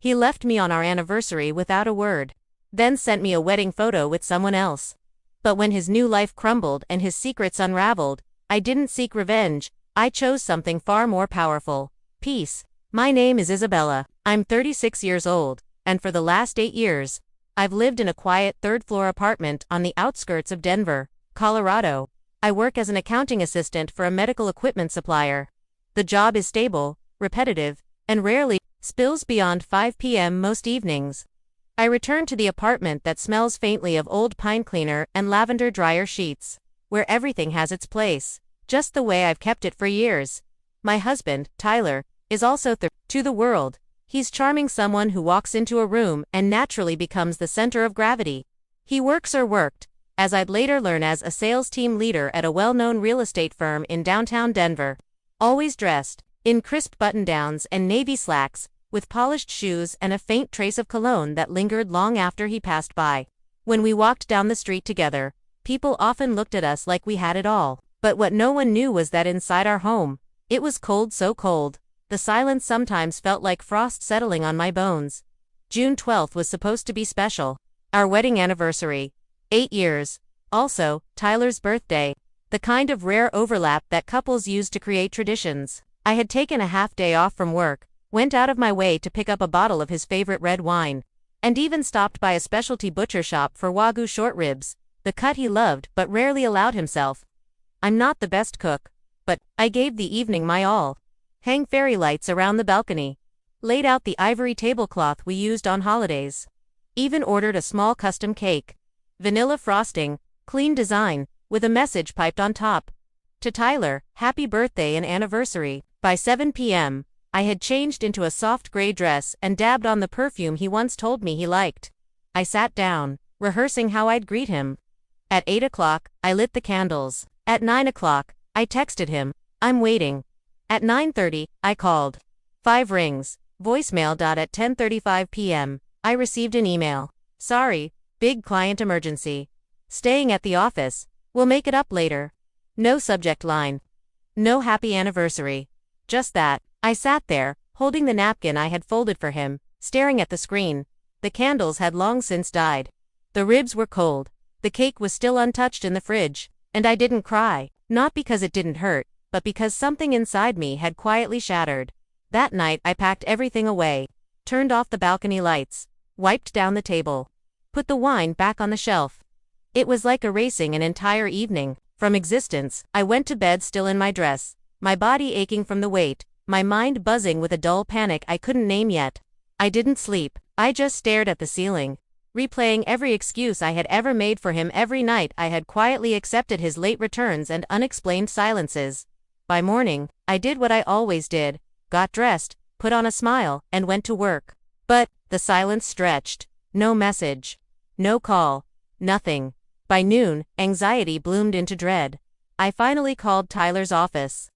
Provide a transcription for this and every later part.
He left me on our anniversary without a word, then sent me a wedding photo with someone else. But when his new life crumbled and his secrets unraveled, I didn't seek revenge, I chose something far more powerful: peace. My name is Isabella, I'm 36 years old, and for the last 8 years, I've lived in a quiet third-floor apartment on the outskirts of Denver, Colorado. I work as an accounting assistant for a medical equipment supplier. The job is stable, repetitive, and rarely spills beyond 5 p.m. most evenings. I return to the apartment that smells faintly of old pine cleaner and lavender dryer sheets, where everything has its place, just the way I've kept it for years. My husband, Tyler, is also to the world. He's charming, someone who walks into a room and naturally becomes the center of gravity. He works or worked, as I'd later learn, as a sales team leader at a well-known real estate firm in downtown Denver. Always dressed in crisp button-downs and navy slacks, with polished shoes and a faint trace of cologne that lingered long after he passed by. When we walked down the street together, people often looked at us like we had it all. But what no one knew was that inside our home, it was cold, so cold. The silence sometimes felt like frost settling on my bones. June 12th was supposed to be special. Our wedding anniversary. 8 years. Also, Tyler's birthday. The kind of rare overlap that couples use to create traditions. I had taken a half day off from work, went out of my way to pick up a bottle of his favorite red wine, and even stopped by a specialty butcher shop for Wagyu short ribs, the cut he loved but rarely allowed himself. I'm not the best cook, but I gave the evening my all. Hang fairy lights around the balcony. Laid out the ivory tablecloth we used on holidays. Even ordered a small custom cake. Vanilla frosting, clean design, with a message piped on top. To Tyler, happy birthday and anniversary. By 7 p.m., I had changed into a soft gray dress and dabbed on the perfume he once told me he liked. I sat down, rehearsing how I'd greet him. At 8 o'clock, I lit the candles. At 9 o'clock, I texted him, I'm waiting. At 9:30, I called. 5 rings, voicemail. At 10:35 p.m., I received an email. Sorry, big client emergency. Staying at the office, we'll make it up later. No subject line. No happy anniversary. Just that. I sat there, holding the napkin I had folded for him, staring at the screen. The candles had long since died. The ribs were cold. The cake was still untouched in the fridge. And I didn't cry, not because it didn't hurt, but because something inside me had quietly shattered. That night I packed everything away, turned off the balcony lights, wiped down the table, put the wine back on the shelf. It was like erasing an entire evening from existence. I went to bed still in my dress, my body aching from the weight, my mind buzzing with a dull panic I couldn't name yet. I didn't sleep, I just stared at the ceiling, replaying every excuse I had ever made for him. Every night I had quietly accepted his late returns and unexplained silences. By morning, I did what I always did, got dressed, put on a smile, and went to work. But the silence stretched. No message. No call. Nothing. By noon, anxiety bloomed into dread. I finally called Tyler's office.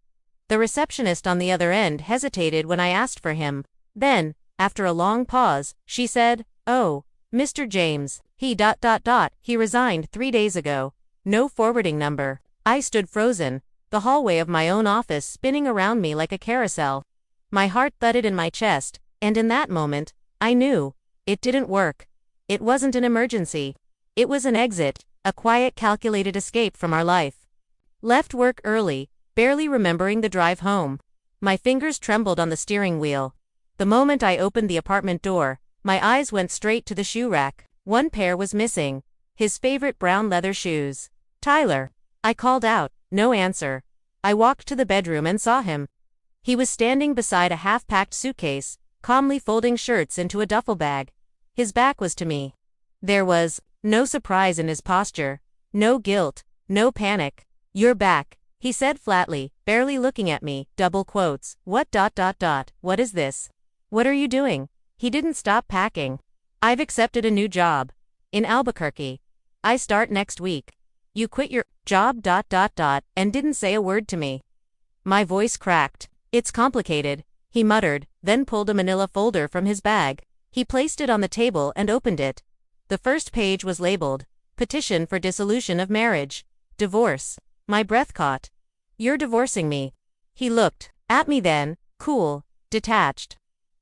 The receptionist on the other end hesitated when I asked for him. Then, after a long pause, she said, "Oh, Mr. James, he resigned 3 days ago. No forwarding number." I stood frozen, the hallway of my own office spinning around me like a carousel. My heart thudded in my chest, and in that moment, I knew. It didn't work. It wasn't an emergency. It was an exit, a quiet, calculated escape from our life. Left work early, barely remembering the drive home. My fingers trembled on the steering wheel. The moment I opened the apartment door, my eyes went straight to the shoe rack. One pair was missing. His favorite brown leather shoes. Tyler. I called out. No answer. I walked to the bedroom and saw him. He was standing beside a half-packed suitcase, calmly folding shirts into a duffel bag. His back was to me. There was no surprise in his posture, no guilt, no panic. "You're back," he said flatly, barely looking at me, double quotes. What? What is this? What are you doing? He didn't stop packing. "I've accepted a new job. In Albuquerque. I start next week." "You quit your job? And didn't say a word to me." My voice cracked. "It's complicated," he muttered, then pulled a manila folder from his bag. He placed it on the table and opened it. The first page was labeled, "Petition for Dissolution of Marriage. Divorce." My breath caught. "You're divorcing me." He looked at me then, cool, detached.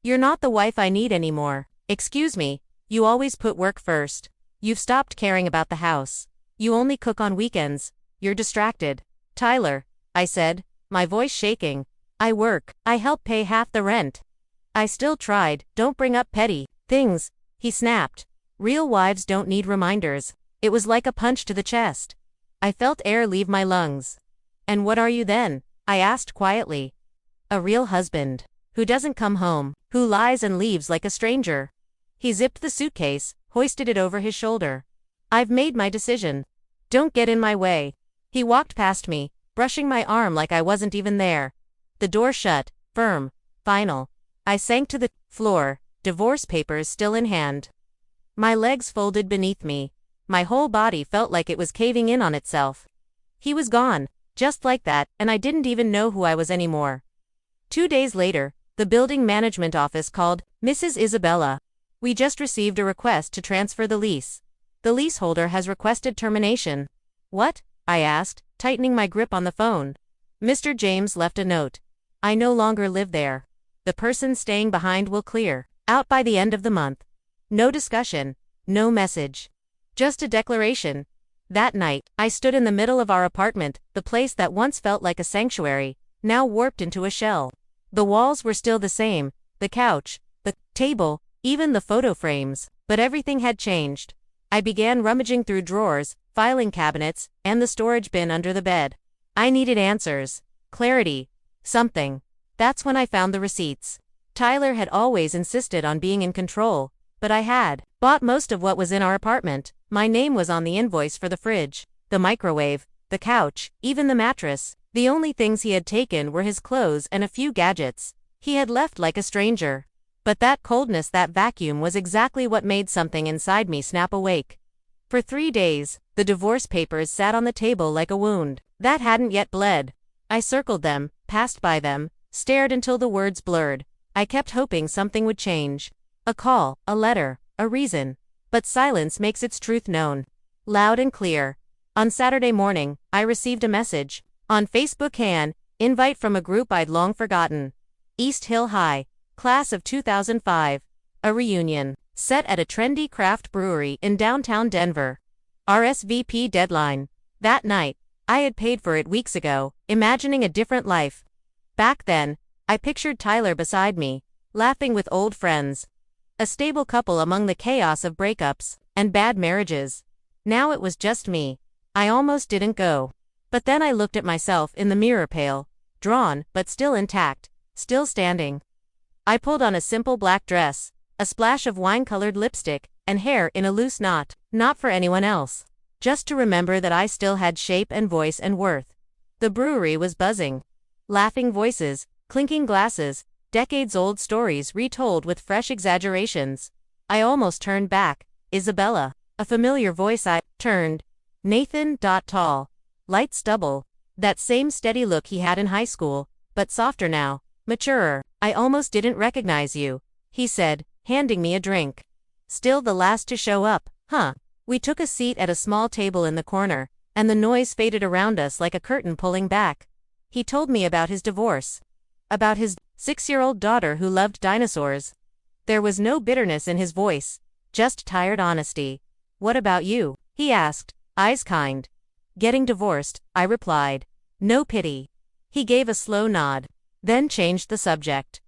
You're not the wife I need anymore. Excuse me, you always put work first. You've stopped caring about the house. You only cook on weekends. You're distracted. Tyler, I said, my voice shaking. I work. I help pay half the rent. I still tried. Don't bring up petty things, he snapped. Real wives don't need reminders. It was like a punch to the chest. I felt air leave my lungs. And what are you then? I asked quietly. A real husband. Who doesn't come home, who lies and leaves like a stranger. He zipped the suitcase, hoisted it over his shoulder. I've made my decision. Don't get in my way. He walked past me, brushing my arm like I wasn't even there. The door shut, firm, final. I sank to the floor, divorce papers still in hand. My legs folded beneath me. My whole body felt like it was caving in on itself. He was gone, just like that, and I didn't even know who I was anymore. 2 days later, the building management office called. Mrs. Isabella. We just received a request to transfer the lease. The leaseholder has requested termination. What? I asked, tightening my grip on the phone. Mr. James left a note. I no longer live there. The person staying behind will clear out by the end of the month. No discussion, no message. Just a declaration. That night, I stood in the middle of our apartment, the place that once felt like a sanctuary, now warped into a shell. The walls were still the same, the couch, the table, even the photo frames, but everything had changed. I began rummaging through drawers, filing cabinets, and the storage bin under the bed. I needed answers, clarity, something. That's when I found the receipts. Tyler had always insisted on being in control, but I had bought most of what was in our apartment. My name was on the invoice for the fridge, the microwave, the couch, even the mattress. The only things he had taken were his clothes and a few gadgets. He had left like a stranger. But that coldness, that vacuum was exactly what made something inside me snap awake. For 3 days, the divorce papers sat on the table like a wound that hadn't yet bled. I circled them, passed by them, stared until the words blurred. I kept hoping something would change. A call, a letter, a reason. But silence makes its truth known. Loud and clear. On Saturday morning, I received a message. On Facebook, an invite from a group I'd long forgotten. East Hill High, class of 2005. A reunion, set at a trendy craft brewery in downtown Denver. RSVP deadline. That night, I had paid for it weeks ago, imagining a different life. Back then, I pictured Tyler beside me, laughing with old friends. A stable couple among the chaos of breakups and bad marriages. Now it was just me. I almost didn't go. But then I looked at myself in the mirror, pale, drawn, but still intact, still standing. I pulled on a simple black dress, a splash of wine-colored lipstick, and hair in a loose knot, not for anyone else. Just to remember that I still had shape and voice and worth. The brewery was buzzing. Laughing voices, clinking glasses, decades-old stories retold with fresh exaggerations. I almost turned back. Isabella. A familiar voice. I turned. Nathan. Tall. Light stubble. That same steady look he had in high school, but softer now, maturer. I almost didn't recognize you, he said, handing me a drink. Still the last to show up, huh? We took a seat at a small table in the corner, and the noise faded around us like a curtain pulling back. He told me about his divorce. About his 6-year-old daughter who loved dinosaurs. There was no bitterness in his voice, just tired honesty. What about you? He asked, eyes kind. Getting divorced, I replied. No pity. He gave a slow nod, then changed the subject.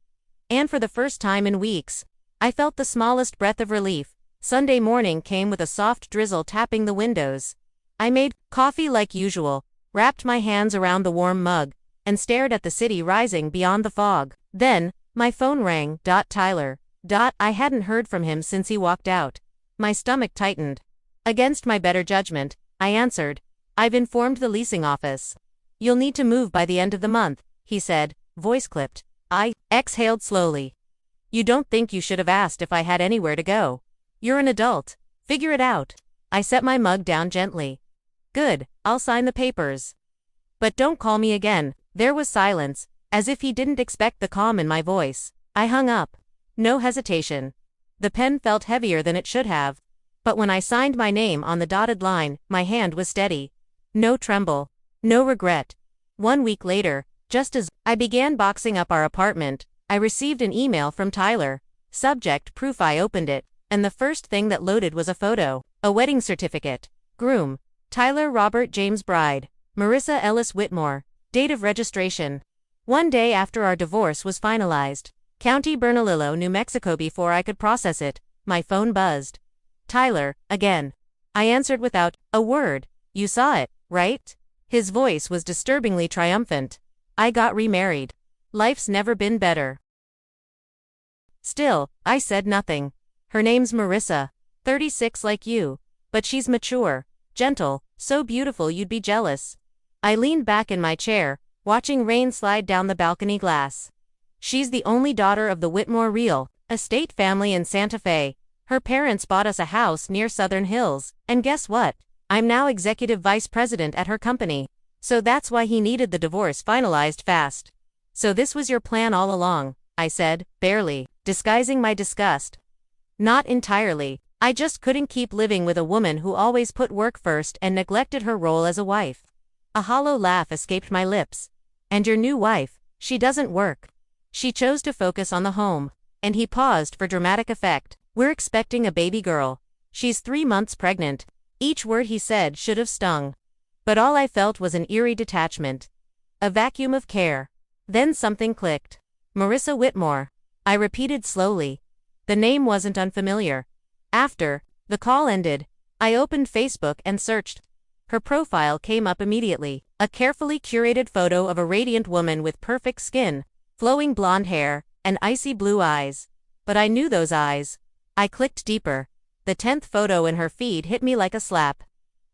And for the first time in weeks, I felt the smallest breath of relief. Sunday morning came with a soft drizzle tapping the windows. I made coffee like usual, wrapped my hands around the warm mug, and stared at the city rising beyond the fog. Then, my phone rang. Tyler. I hadn't heard from him since he walked out. My stomach tightened. Against my better judgment, I answered. I've informed the leasing office. You'll need to move by the end of the month, he said, voice clipped. I exhaled slowly. You don't think you should have asked if I had anywhere to go? You're an adult. Figure it out. I set my mug down gently. Good, I'll sign the papers. But don't call me again. There was silence, as if he didn't expect the calm in my voice. I hung up. No hesitation. The pen felt heavier than it should have. But when I signed my name on the dotted line, my hand was steady. No tremble. No regret. 1 week later, just as I began boxing up our apartment, I received an email from Tyler. Subject: proof. I opened it, and the first thing that loaded was a photo. A wedding certificate. Groom: Tyler Robert James. Bride: Marissa Ellis Whitmore. Date of registration: one day after our divorce was finalized. County Bernalillo, New Mexico. Before I could process it, my phone buzzed. Tyler, again. I answered without a word. You saw it, right? His voice was disturbingly triumphant. I got remarried. Life's never been better. Still, I said nothing. Her name's Marissa. 36 like you. But she's mature, gentle, so beautiful you'd be jealous. I leaned back in my chair, watching rain slide down the balcony glass. She's the only daughter of the Whitmore Real Estate family in Santa Fe. Her parents bought us a house near Southern Hills, and guess what? I'm now executive vice president at her company. So that's why he needed the divorce finalized fast. So this was your plan all along, I said, barely disguising my disgust. Not entirely. I just couldn't keep living with a woman who always put work first and neglected her role as a wife. A hollow laugh escaped my lips. And your new wife, she doesn't work. She chose to focus on the home. And he paused for dramatic effect. We're expecting a baby girl. She's 3 months pregnant. Each word he said should have stung. But all I felt was an eerie detachment. A vacuum of care. Then something clicked. Marissa Whitmore. I repeated slowly. The name wasn't unfamiliar. After the call ended, I opened Facebook and searched. Her profile came up immediately. A carefully curated photo of a radiant woman with perfect skin, flowing blonde hair, and icy blue eyes. But I knew those eyes. I clicked deeper. The 10th photo in her feed hit me like a slap.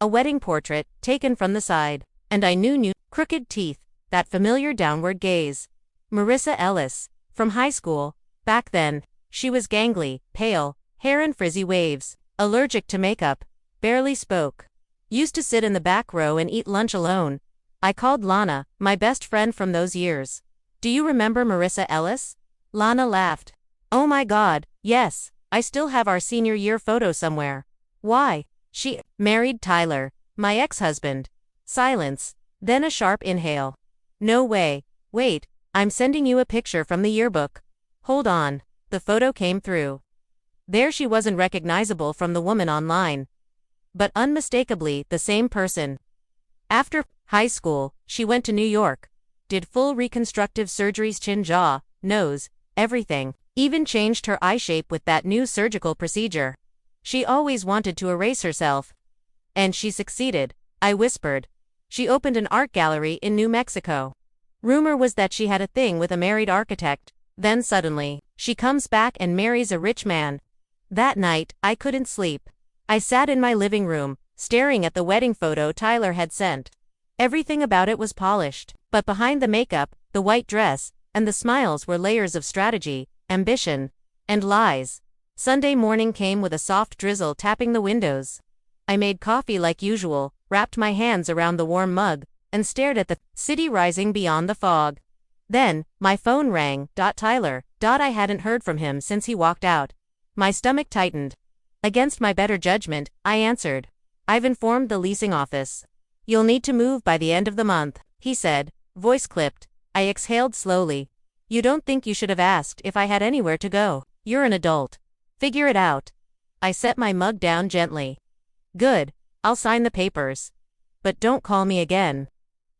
A wedding portrait, taken from the side. And I knew crooked teeth, that familiar downward gaze. Marissa Ellis. From high school. Back then, she was gangly, pale, hair in frizzy waves, allergic to makeup, barely spoke. Used to sit in the back row and eat lunch alone. I called Lana, my best friend from those years. Do you remember Marissa Ellis? Lana laughed. Oh my God, yes, I still have our senior year photo somewhere. Why? She married Tyler, my ex-husband. Silence, then a sharp inhale. No way, wait, I'm sending you a picture from the yearbook. Hold on, the photo came through. There she wasn't recognizable from the woman online. But unmistakably the same person. After high school, she went to New York. Did full reconstructive surgeries, chin, jaw, nose, everything. Even changed her eye shape with that new surgical procedure. She always wanted to erase herself. And she succeeded, I whispered. She opened an art gallery in New Mexico. Rumor was that she had a thing with a married architect. Then suddenly, she comes back and marries a rich man. That night, I couldn't sleep. I sat in my living room, staring at the wedding photo Tyler had sent. Everything about it was polished, but behind the makeup, the white dress, and the smiles were layers of strategy, ambition, and lies. Sunday morning came with a soft drizzle tapping the windows. I made coffee like usual, wrapped my hands around the warm mug, and stared at the city rising beyond the fog. Then, my phone rang. Tyler. I hadn't heard from him since he walked out. My stomach tightened. Against my better judgment, I answered. I've informed the leasing office. You'll need to move by the end of the month, he said, voice clipped. I exhaled slowly. You don't think you should have asked if I had anywhere to go? You're an adult. Figure it out. I set my mug down gently. Good, I'll sign the papers. But don't call me again.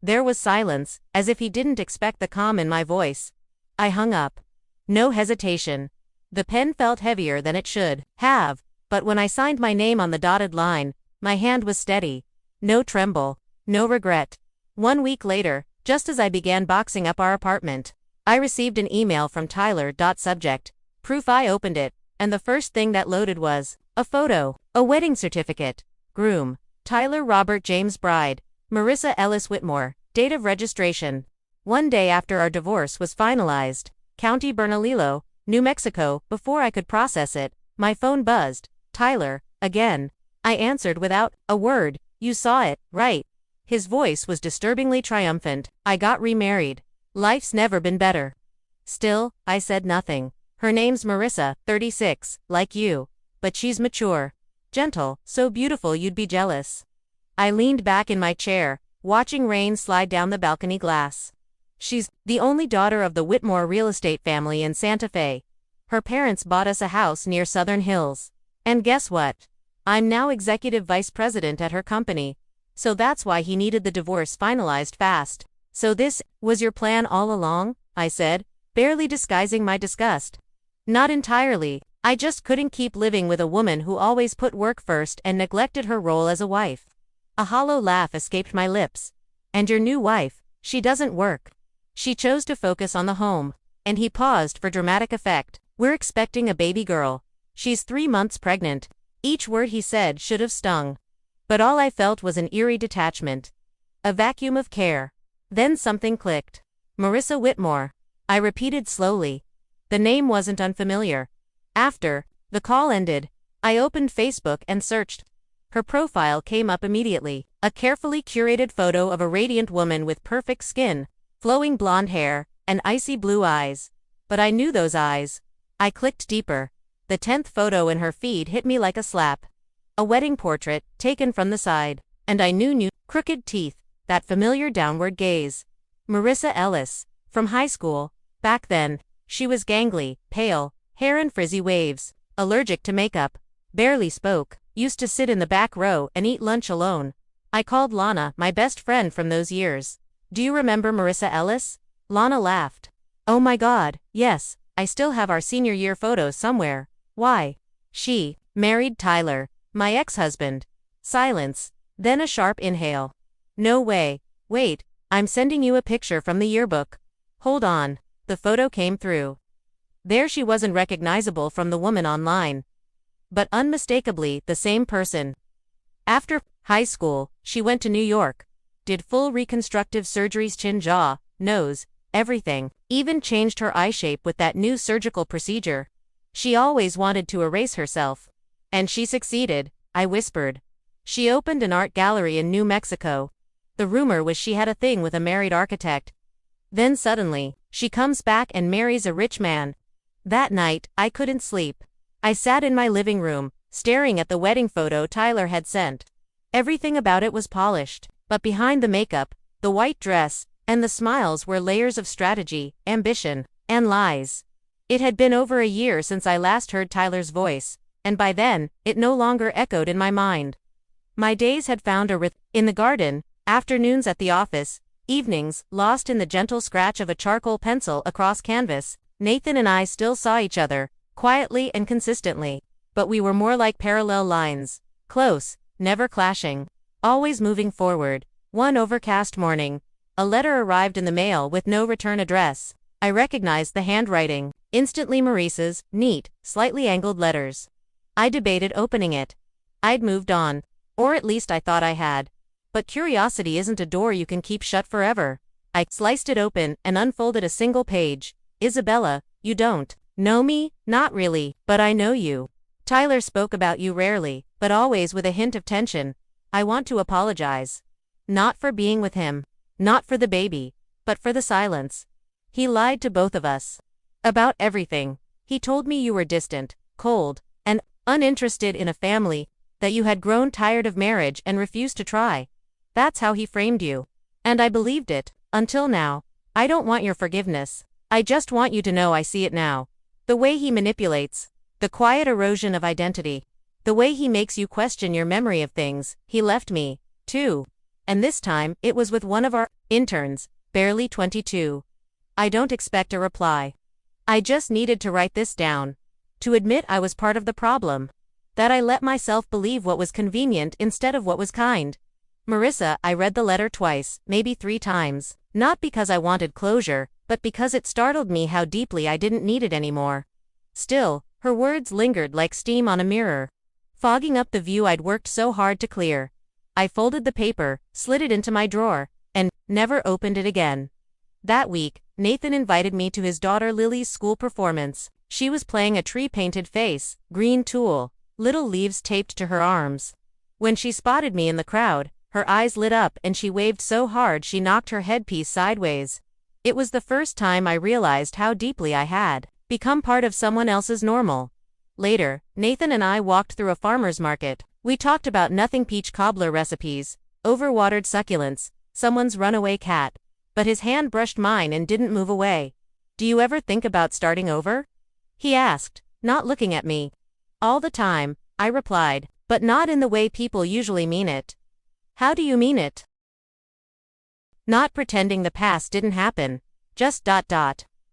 There was silence, as if he didn't expect the calm in my voice. I hung up. No hesitation. The pen felt heavier than it should have, but when I signed my name on the dotted line, my hand was steady. No tremble, no regret. 1 week later, just as I began boxing up our apartment, I received an email from Tyler. Subject: proof. I opened it, and the first thing that loaded was a photo, a wedding certificate. Groom: Tyler Robert James. Bride: Marissa Ellis Whitmore. Date of registration: one day after our divorce was finalized. County Bernalillo, New Mexico. Before I could process it, my phone buzzed. Tyler, again. I answered without a word. You saw it, right? His voice was disturbingly triumphant. I got remarried. Life's never been better. Still, I said nothing. Her name's Marissa, 36, like you. But she's mature. Gentle, so beautiful you'd be jealous. I leaned back in my chair, watching rain slide down the balcony glass. She's the only daughter of the Whitmore real estate family in Santa Fe. Her parents bought us a house near Southern Hills. And guess what? I'm now executive vice president at her company. So that's why he needed the divorce finalized fast. So this was your plan all along? I said, barely disguising my disgust. Not entirely. I just couldn't keep living with a woman who always put work first and neglected her role as a wife. A hollow laugh escaped my lips. And your new wife, she doesn't work. She chose to focus on the home. And he paused for dramatic effect. We're expecting a baby girl. She's 3 months pregnant. Each word he said should have stung. But all I felt was an eerie detachment. A vacuum of care. Then something clicked. Marissa Whitmore. I repeated slowly. The name wasn't unfamiliar. After the call ended, I opened Facebook and searched. Her profile came up immediately. A carefully curated photo of a radiant woman with perfect skin, flowing blonde hair, and icy blue eyes. But I knew those eyes. I clicked deeper. The 10th photo in her feed hit me like a slap. A wedding portrait, taken from the side. And I knew crooked teeth, that familiar downward gaze. Marissa Ellis. From high school. Back then, she was gangly, pale, hair in frizzy waves, allergic to makeup, barely spoke, used to sit in the back row and eat lunch alone. I called Lana, my best friend from those years. Do you remember Marissa Ellis? Lana laughed. Oh my God, yes, I still have our senior year photos somewhere. Why? She married Tyler, my ex-husband. Silence, then a sharp inhale. No way, wait, I'm sending you a picture from the yearbook. Hold on, the photo came through. There she wasn't recognizable from the woman online. But unmistakably the same person. After high school, she went to New York. Did full reconstructive surgeries, chin, jaw, nose, everything. Even changed her eye shape with that new surgical procedure. She always wanted to erase herself. And she succeeded, I whispered. She opened an art gallery in New Mexico. The rumor was she had a thing with a married architect. Then suddenly, she comes back and marries a rich man. That night, I couldn't sleep. I sat in my living room, staring at the wedding photo Tyler had sent. Everything about it was polished, but behind the makeup, the white dress, and the smiles were layers of strategy, ambition, and lies. It had been over a year since I last heard Tyler's voice, and by then, it no longer echoed in my mind. My days had found a rhythm. In the garden, afternoons at the office, evenings, lost in the gentle scratch of a charcoal pencil across canvas, Nathan and I still saw each other, quietly and consistently. But we were more like parallel lines. Close, never clashing. Always moving forward. One overcast morning, a letter arrived in the mail with no return address. I recognized the handwriting. Instantly Maurice's, neat, slightly angled letters. I debated opening it. I'd moved on. Or at least I thought I had. But curiosity isn't a door you can keep shut forever. I sliced it open and unfolded a single page. Isabella, you don't know me? Not really, but I know you. Tyler spoke about you rarely, but always with a hint of tension. I want to apologize. Not for being with him. Not for the baby. But for the silence. He lied to both of us. About everything. He told me you were distant, cold, and uninterested in a family, that you had grown tired of marriage and refused to try. That's how he framed you. And I believed it, until now. I don't want your forgiveness. I just want you to know I see it now. The way he manipulates. The quiet erosion of identity. The way he makes you question your memory of things. He left me, too. And this time, it was with one of our interns, barely 22. I don't expect a reply. I just needed to write this down. To admit I was part of the problem. That I let myself believe what was convenient instead of what was kind. Marissa, I read the letter twice, maybe 3 times. Not because I wanted closure, but because it startled me how deeply I didn't need it anymore. Still, her words lingered like steam on a mirror, fogging up the view I'd worked so hard to clear. I folded the paper, slid it into my drawer, and never opened it again. That week, Nathan invited me to his daughter Lily's school performance. She was playing a tree-painted face, green tulle, little leaves taped to her arms. When she spotted me in the crowd, her eyes lit up and she waved so hard she knocked her headpiece sideways. It was the first time I realized how deeply I had become part of someone else's normal. Later, Nathan and I walked through a farmer's market. We talked about nothing, peach cobbler recipes, overwatered succulents, someone's runaway cat. but his hand brushed mine and didn't move away. "Do you ever think about starting over?" he asked, not looking at me. "All the time," I replied, "but not in the way people usually mean it." "How do you mean it?" "Not pretending the past didn't happen. Just ...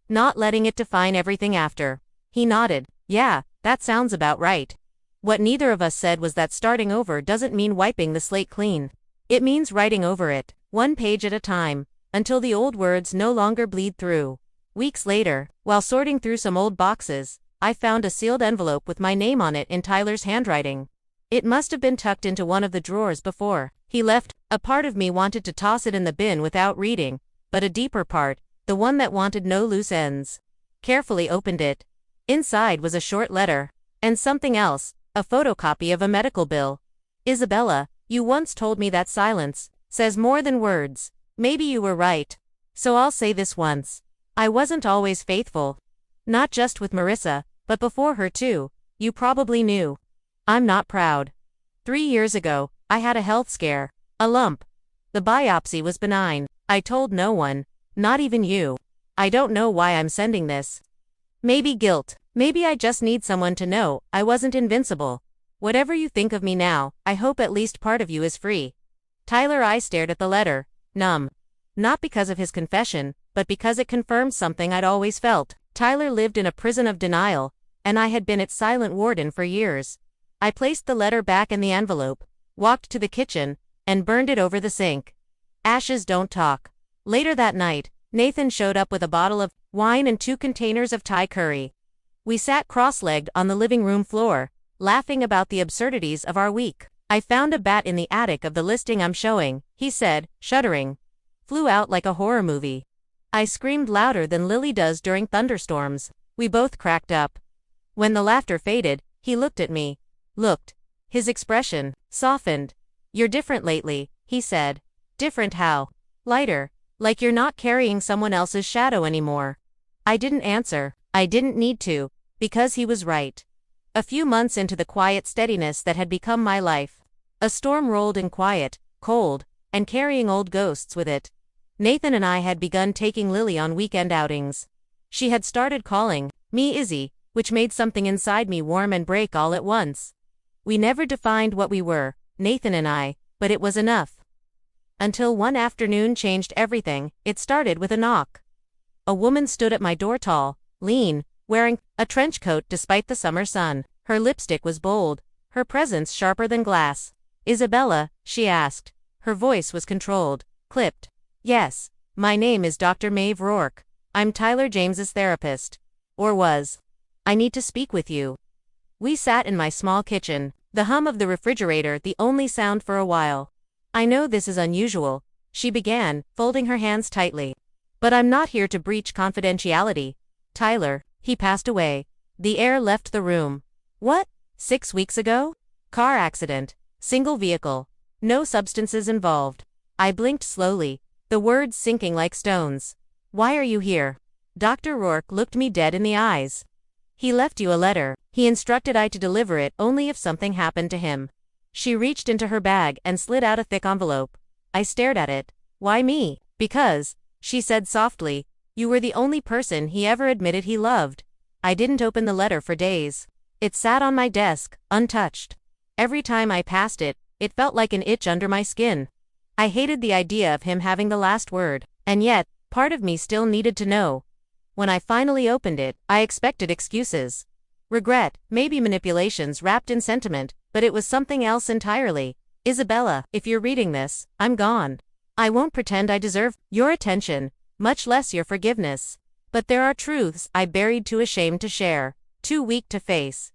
not letting it define everything after." He nodded. "Yeah, that sounds about right." What neither of us said was that starting over doesn't mean wiping the slate clean. It means writing over it, one page at a time, until the old words no longer bleed through. Weeks later, while sorting through some old boxes, I found a sealed envelope with my name on it in Tyler's handwriting. It must have been tucked into one of the drawers before he left. A part of me wanted to toss it in the bin without reading, but a deeper part, the one that wanted no loose ends, carefully opened it. Inside was a short letter, and something else, a photocopy of a medical bill. "Isabella, you once told me that silence says more than words. Maybe you were right. So I'll say this once. I wasn't always faithful. Not just with Marissa, but before her too. You probably knew. I'm not proud. 3 years ago, I had a health scare. A lump. The biopsy was benign. I told no one. Not even you. I don't know why I'm sending this. Maybe guilt. Maybe I just need someone to know I wasn't invincible. Whatever you think of me now, I hope at least part of you is free." Tyler. I stared at the letter, numb. Not because of his confession, but because it confirmed something I'd always felt. Tyler lived in a prison of denial, and I had been its silent warden for years. I placed the letter back in the envelope, walked to the kitchen, and burned it over the sink. Ashes don't talk. Later that night, Nathan showed up with a bottle of wine and 2 containers of Thai curry. We sat cross-legged on the living room floor, laughing about the absurdities of our week. "I found a bat in the attic of the listing I'm showing," he said, shuddering. "Flew out like a horror movie." I screamed louder than Lily does during thunderstorms. We both cracked up. When the laughter faded, he looked at me. His expression softened. "You're different lately," he said. "Different how?" "Lighter. Like you're not carrying someone else's shadow anymore." I didn't answer. I didn't need to, because he was right. A few months into the quiet steadiness that had become my life, a storm rolled in quiet, cold, and carrying old ghosts with it. Nathan and I had begun taking Lily on weekend outings. She had started calling me Izzy, which made something inside me warm and break all at once. We never defined what we were, Nathan and I, but it was enough. Until one afternoon changed everything. It started with a knock. A woman stood at my door, tall, lean, wearing a trench coat despite the summer sun. Her lipstick was bold, her presence sharper than glass. "Isabella?" she asked. Her voice was controlled, clipped. "Yes, my name is Dr. Maeve Rourke. I'm Tyler James's therapist. Or was. I need to speak with you." We sat in my small kitchen, the hum of the refrigerator the only sound for a while. "I know this is unusual," she began, folding her hands tightly. "But I'm not here to breach confidentiality. Tyler, he passed away." The air left the room. "What? 6 weeks ago?" "Car accident. Single vehicle. No substances involved." I blinked slowly, the words sinking like stones. "Why are you here?" Dr. Rourke looked me dead in the eyes. "He left you a letter. He instructed I to deliver it only if something happened to him." She reached into her bag and slid out a thick envelope. I stared at it. "Why me?" "Because," she said softly, "you were the only person he ever admitted he loved." I didn't open the letter for days. It sat on my desk, untouched. Every time I passed it, it felt like an itch under my skin. I hated the idea of him having the last word, and yet, part of me still needed to know. When I finally opened it, I expected excuses. Regret, maybe manipulations wrapped in sentiment, but it was something else entirely. "Isabella, if you're reading this, I'm gone. I won't pretend I deserve your attention, much less your forgiveness. But there are truths I buried too ashamed to share, too weak to face.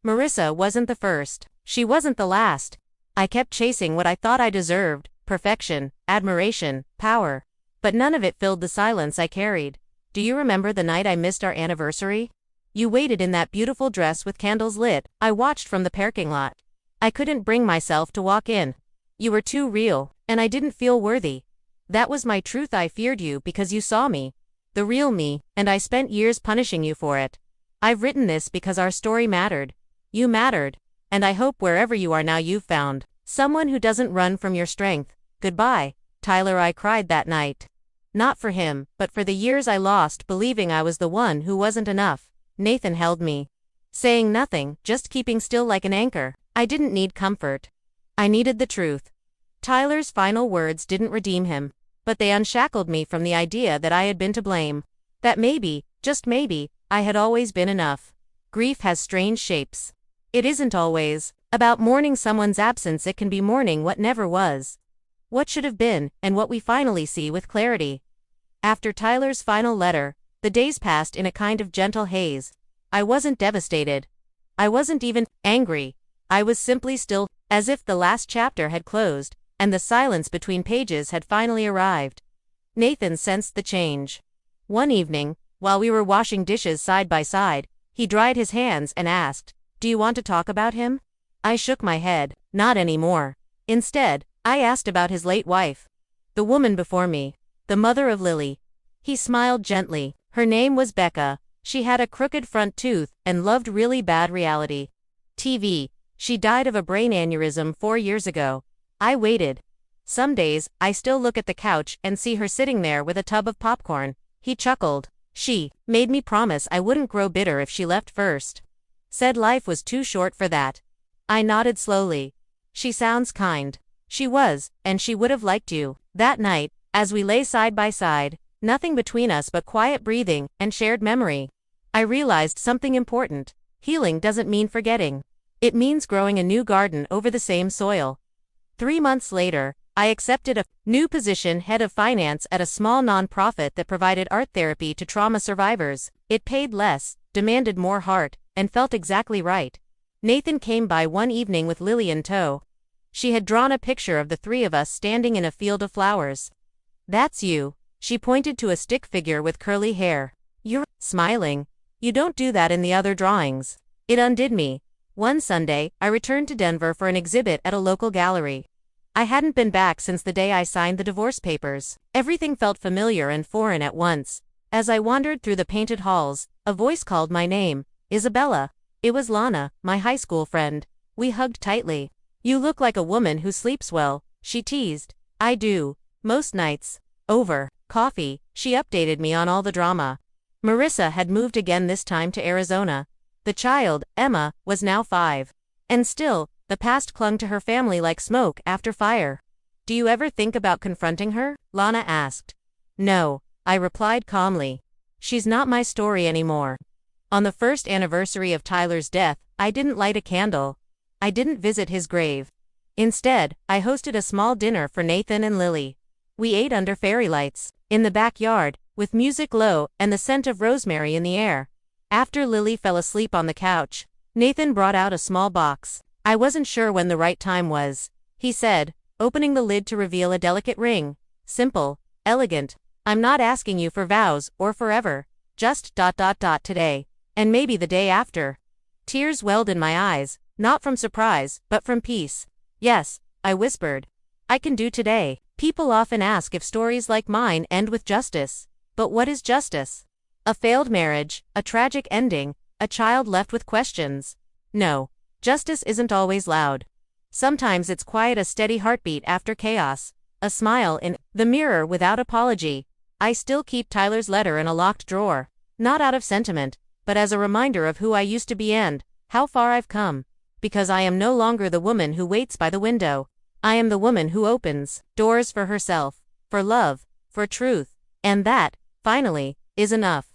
Marissa wasn't the first. She wasn't the last. I kept chasing what I thought I deserved, perfection, admiration, power. But none of it filled the silence I carried. Do you remember the night I missed our anniversary? You waited in that beautiful dress with candles lit. I watched from the parking lot. I couldn't bring myself to walk in. You were too real, and I didn't feel worthy. That was my truth. I feared you because you saw me, the real me, and I spent years punishing you for it. I've written this because our story mattered. You mattered, and I hope wherever you are now you've found someone who doesn't run from your strength. Goodbye, Tyler. I cried that night. Not for him, but for the years I lost believing I was the one who wasn't enough. Nathan held me. Saying nothing, just keeping still like an anchor. I didn't need comfort. I needed the truth. Tyler's final words didn't redeem him, but they unshackled me from the idea that I had been to blame. That maybe, just maybe, I had always been enough. Grief has strange shapes. It isn't always about mourning someone's absence, it can be mourning what never was. What should have been, and what we finally see with clarity. After Tyler's final letter, the days passed in a kind of gentle haze. I wasn't devastated. I wasn't even angry. I was simply still, as if the last chapter had closed, and the silence between pages had finally arrived. Nathan sensed the change. One evening, while we were washing dishes side by side, he dried his hands and asked, "Do you want to talk about him?" I shook my head. Not anymore. Instead, I asked about his late wife. The woman before me. The mother of Lily. He smiled gently. Her name was Becca. She had a crooked front tooth and loved really bad reality TV. She died of a brain aneurysm 4 years ago. I waited. Some days, I still look at the couch and see her sitting there with a tub of popcorn. He chuckled. She made me promise I wouldn't grow bitter if she left first. Said life was too short for that. I nodded slowly. She sounds kind. She was, and she would have liked you. That night, as we lay side by side, nothing between us but quiet breathing and shared memory, I realized something important. Healing doesn't mean forgetting. It means growing a new garden over the same soil. 3 months later, I accepted a new position, head of finance at a small nonprofit that provided art therapy to trauma survivors. It paid less, demanded more heart, and felt exactly right. Nathan came by one evening with Lily in tow. She had drawn a picture of the three of us standing in a field of flowers. "That's you." She pointed to a stick figure with curly hair. "You're smiling. You don't do that in the other drawings." It undid me. One Sunday, I returned to Denver for an exhibit at a local gallery. I hadn't been back since the day I signed the divorce papers. Everything felt familiar and foreign at once. As I wandered through the painted halls, a voice called my name. Isabella. It was Lana, my high school friend. We hugged tightly. "You look like a woman who sleeps well," she teased. "I do. Most nights. Over coffee." She updated me on all the drama. Marissa had moved again, this time to Arizona. The child, Emma, was now 5. And still, the past clung to her family like smoke after fire. "Do you ever think about confronting her?" Lana asked. "No," I replied calmly. "She's not my story anymore." On the first anniversary of Tyler's death, I didn't light a candle. I didn't visit his grave. Instead, I hosted a small dinner for Nathan and Lily. We ate under fairy lights, in the backyard, with music low and the scent of rosemary in the air. After Lily fell asleep on the couch, Nathan brought out a small box. I wasn't sure when the right time was, he said, opening the lid to reveal a delicate ring. "Simple, elegant. I'm not asking you for vows or forever. Just ... today. And maybe the day after." Tears welled in my eyes, not from surprise, but from peace. "Yes," I whispered. "I can do today." People often ask if stories like mine end with justice. But what is justice? A failed marriage, a tragic ending, a child left with questions? No. Justice isn't always loud. Sometimes it's quiet, a steady heartbeat after chaos, a smile in the mirror without apology. I still keep Tyler's letter in a locked drawer, not out of sentiment, but as a reminder of who I used to be and how far I've come. Because I am no longer the woman who waits by the window. I am the woman who opens doors for herself, for love, for truth. And that, finally, is enough.